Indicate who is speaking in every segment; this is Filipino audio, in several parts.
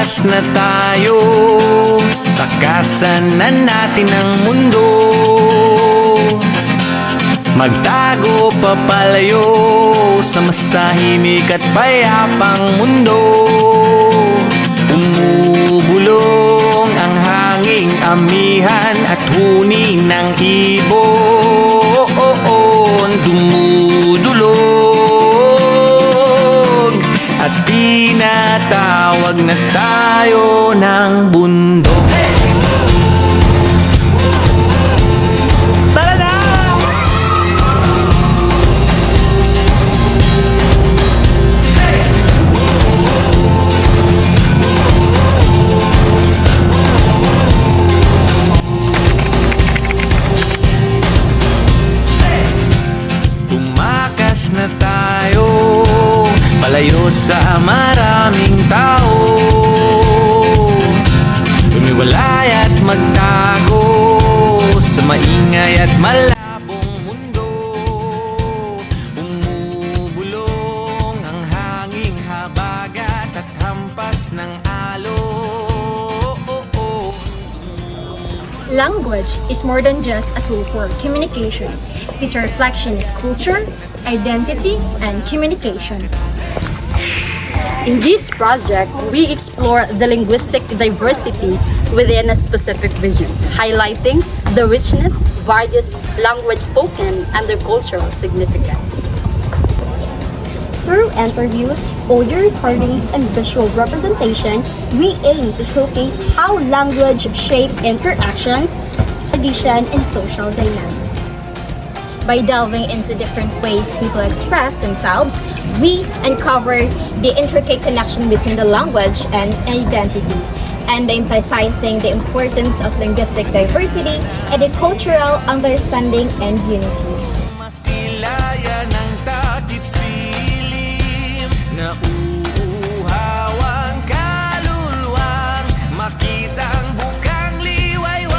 Speaker 1: Tumakas na tayo, takasan na natin ang mundo. Magtago papalayo sa mas tahimik at payapang mundo. Umubulong ang hanging amihan at huni ng ibon. Dumudulog at tinatawag na tayo ng bundok. Tumakas na tayo, palayo sa maraming tao. Tumiwalay at magtago sa maingay at malabong mundo. Umubulong ang hanging habagat at hampas ng alon.
Speaker 2: Language is more than just a tool for communication. It is a reflection of culture, identity, and communication.
Speaker 3: In this project, we explore the linguistic diversity within a specific region, highlighting the richness, various language spoken, and their cultural significance.
Speaker 2: Through interviews, audio recordings, and visual representation, we aim to showcase how language shapes interaction, tradition, and social dynamics. By delving into different ways people express themselves, we uncover the intricate connection between the language and identity, and emphasizing the importance of linguistic diversity and the cultural understanding and unity.
Speaker 1: Masilayan ng takip silim na uuhawang kaluluwang makitang bukang liwayway.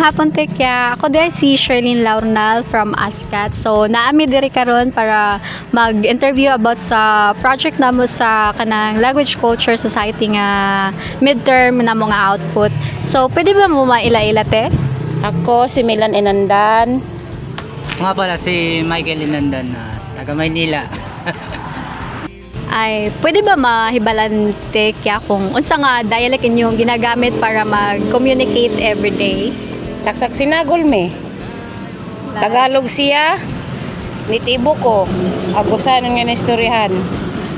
Speaker 4: Hapon tekya. Ako di si Sherlyn Laurnal from ASCAT. So naami diri karon para mag-interview about sa project namo sa kanang Language Culture Society nga midterm na mga output. So pwede ba mo maila-ila te?
Speaker 5: Ako si Milan Inandan.
Speaker 6: Nga pala si Michael Inandan na taga Maynila.
Speaker 4: Ay pwede ba mahibalan tekya kung unsa nga dialect inyong ginagamit para mag-communicate everyday?
Speaker 5: Saksak sinagol me. Tagalog siya. Nitibo ko. Abusan nga istoryahan.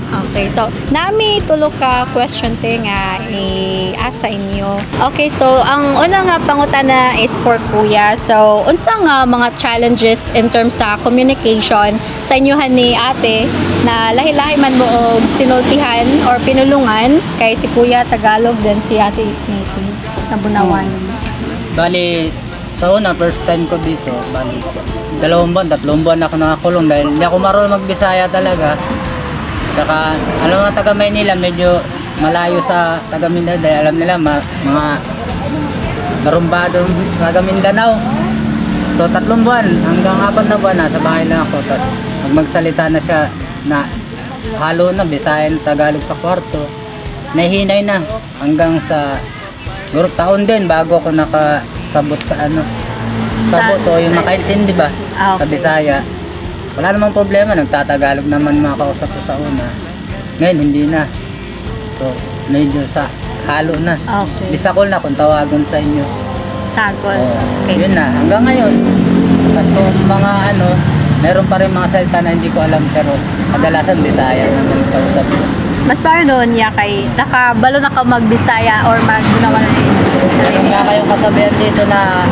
Speaker 4: Okay, so nami tulo ka question te nga i-asa inyo. Okay, so ang una nga pangutana is for Kuya. So unsa nga mga challenges in terms sa communication sa inyohan ni Ate na lahi-lahi man mo og sinultihan or pinulungan kay si Kuya Tagalog then si Ate is native na Bunawan.
Speaker 6: Bali, sa una, first time ko dito. Bali, 2 buwan, 3 buwan ako nakakulong dahil hindi ako marunong magbisaya talaga. Saka, alam mo, taga Maynila, medyo malayo sa taga Mindanao dahil alam nila, mga narumbado sa taga Mindanao. So, 3 buwan, hanggang 4 na buwan, nasa bahay lang ako. Tapos, magsalita na siya na halo na, Bisayan, Tagalog sa kwarto. Nahihinay na hanggang sa siguro taon din bago ako nakasabot sa sabot o yung makaintindi ba sa Bisaya. Wala namang problema, nagtatagalog naman mga kausap ko sa una. Ngayon hindi na. So medyo sa halo na.
Speaker 4: Okay.
Speaker 6: Bisakol na kung tawagan sa inyo.
Speaker 4: Sagol.
Speaker 6: Okay. Yun na, hanggang ngayon. Tapos kung mga ano, meron pa rin mga salita na hindi ko alam pero kadalasan Bisaya naman kausap ko.
Speaker 4: Mas paano noon niya kay nakabalo na ka mag-Bisaya or mag-Bunawan na
Speaker 6: Meron nga kayong kasabihan dito na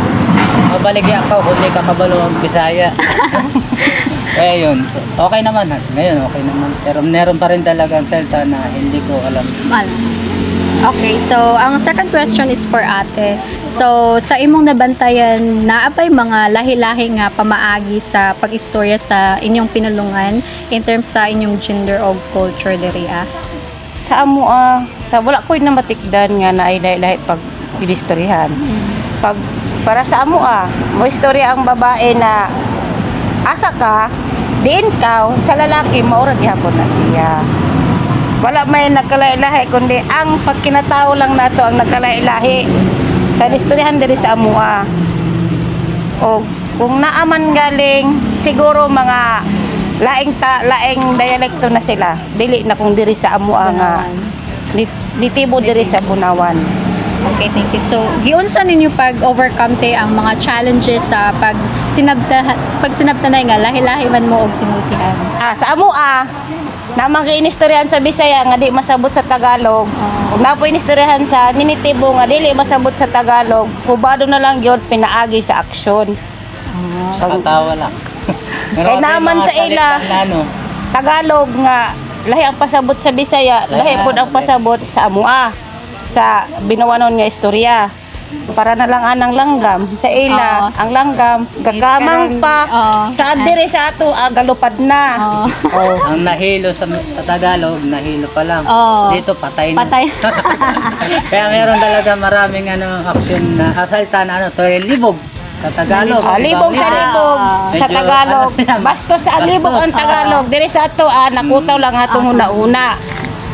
Speaker 6: mabaligya ka kung hindi ka kabalo ang Bisaya. Eh yun, okay naman ha. Ngayon okay naman. Pero meron pa rin talagang salita na hindi ko alam.
Speaker 4: Okay, so ang second question is for ate. So sa imong nabantayan, naapay mga lahi-lahi nga pamaagi sa pag-istorya sa inyong pinulungan in terms sa inyong gender o culture diri ah?
Speaker 5: Sa amo sa wala ko na matikdan nga na ay lahi pag ilistoryahan. Pag para sa amo mo istorya ang babae na asa ka, diin ka, sa lalaki maura gihapon na siya. Wala may nagkalailahi kundi ang pagkinatao lang nato ang nagkalailahi sa istoryahan diri sa amo O kung naaman galing siguro mga laing dialekto na sila. Dili na kung diri sa amo nga nitibo diri sa Bunawan.
Speaker 4: Okay, thank you. So, giunsa ninyo pag-overcome te ang mga challenges sa pag sinabtanay nga lahi-lahi man mo og sinultihan?
Speaker 5: Sa amo na mga inistoryahan sa Bisaya nga di masabot sa Tagalog. Kung napo inistoryahan sa Ninitibo nga dili masabot sa Tagalog, hubado na lang gyud pinaagi sa aksyon.
Speaker 6: Katawa lang.
Speaker 5: Kay naman sa ila Tagalog nga lahi ang pasabot sa Bisaya, lahi pud ang pasabot sa amo sa binawanon nga istorya. Para na lang anang langgam sa ila ang langgam gagamang pa sa diri sa ato galupad na.
Speaker 6: Ang nahilo sa Tagalog, nahilo pa lang. Dito patay na.
Speaker 4: Patay.
Speaker 6: Kaya meron talaga maraming action na asalta na libog sa Tagalog.
Speaker 5: Libog sa libog sa
Speaker 6: Medyo,
Speaker 5: Tagalog.
Speaker 6: Bastos
Speaker 5: Bastos sa libog ang Tagalog. Diri sa ato nakutaw lang atong huna-una.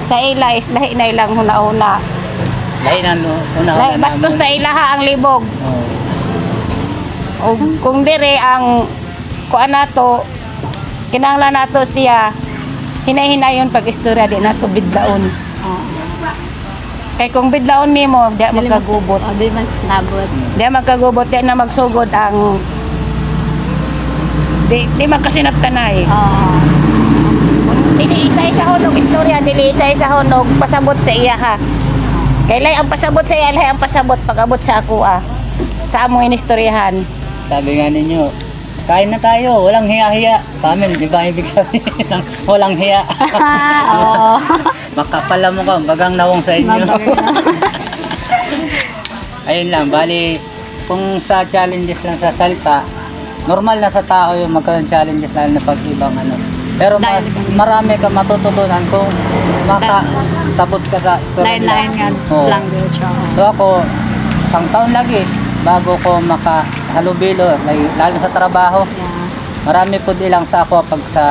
Speaker 5: Sa ila is lahi na ilang huna-una.
Speaker 6: Lahi na una.
Speaker 5: Bastos sa ilaha ang libog. O kung dire ang kuan nato kinahanglan nato siya hinay-hinayon pag istorya di nato bidlaon. Kay kung bidlaon nimo di magkagubot.
Speaker 4: Di man sinabot.
Speaker 5: Di magkagubot di na magsugod ang di magkasinabtanay. Dili isa-isa honog istorya, dili isa-isa honog pasabot sa iya ha. Kailay ang pasabot sa iya, ang pasabot pag-abot sa ako sa among inistoryahan.
Speaker 6: Sabi nga ninyo, kain na tayo, walang hiya-hiya. Sa amin, di ba ibig sabihin ng walang hiya? Makapala mo ka, bagang nawong sa inyo. Ayun lang, bali, kung sa challenges lang sa salta, normal na sa tao yung magkaroon challenges lalo na pag ibang Pero mas marami ka matututunan kung makasabot ka sa story
Speaker 4: Lain-lain nga language.
Speaker 6: So ako, isang taon lagi bago ko makahalubilo, lalo sa trabaho. Marami po ilang sa ako pag sa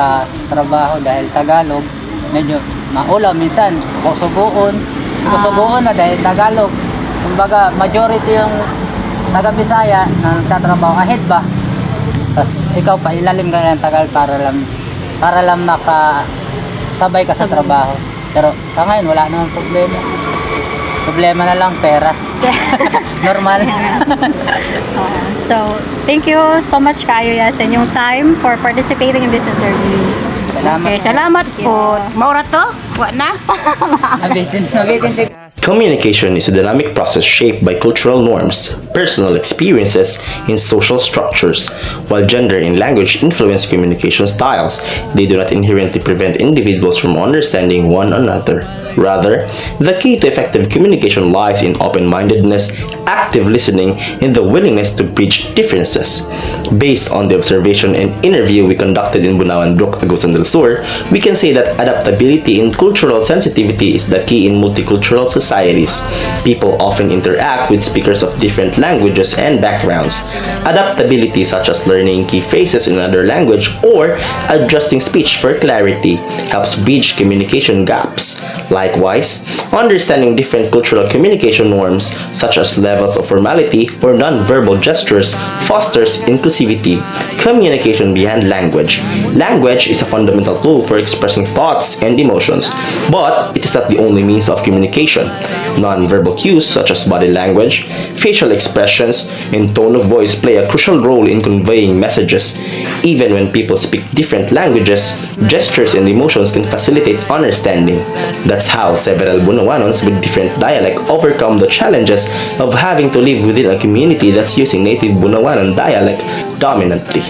Speaker 6: trabaho dahil Tagalog, medyo maulaw minsan, kusugoon na dahil Tagalog. Kumbaga, majority yung taga-Bisaya na nagtatrabaho ahead ba? Tapos ikaw pa ilalim ka ng Tagal para lang makasabay ka sa trabaho. Pero sa ngayon, wala namang problema. Problema na lang, pera. Normal.
Speaker 4: So, thank you so much kayo sa inyong time for participating in this interview.
Speaker 6: Salamat.
Speaker 5: Okay, salamat po. Maura to? Wa na?
Speaker 6: Nabitin.
Speaker 7: Communication is a dynamic process shaped by cultural norms, personal experiences, and social structures. While gender and language influence communication styles, they do not inherently prevent individuals from understanding one another. Rather, the key to effective communication lies in open-mindedness, active listening, and the willingness to bridge differences. Based on the observation and interview we conducted in Bunawan Brook, Agusan del Sur, we can say that adaptability and cultural sensitivity is the key in multicultural societies. People often interact with speakers of different languages and backgrounds. Adaptability, such as learning key phrases in another language or adjusting speech for clarity, helps bridge communication gaps. Likewise, understanding different cultural communication norms, such as levels of formality or non-verbal gestures, fosters inclusivity. Communication beyond language. Language is a fundamental tool for expressing thoughts and emotions, but it is not the only means of communication. Non-verbal cues such as body language, facial expressions, and tone of voice play a crucial role in conveying messages. Even when people speak different languages, gestures and emotions can facilitate understanding. That's how several Bunawanons with different dialect overcome the challenges of having to live within a community that's using native Bunawanon dialect dominantly.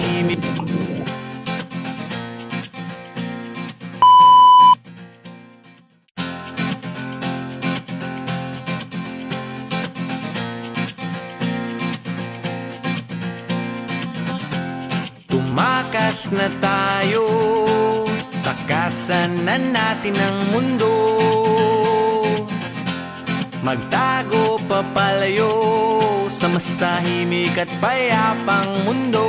Speaker 1: Tumakas na tayo, takasan na natin ang mundo. Magtago papalayo sa mas tahimik at payapang mundo.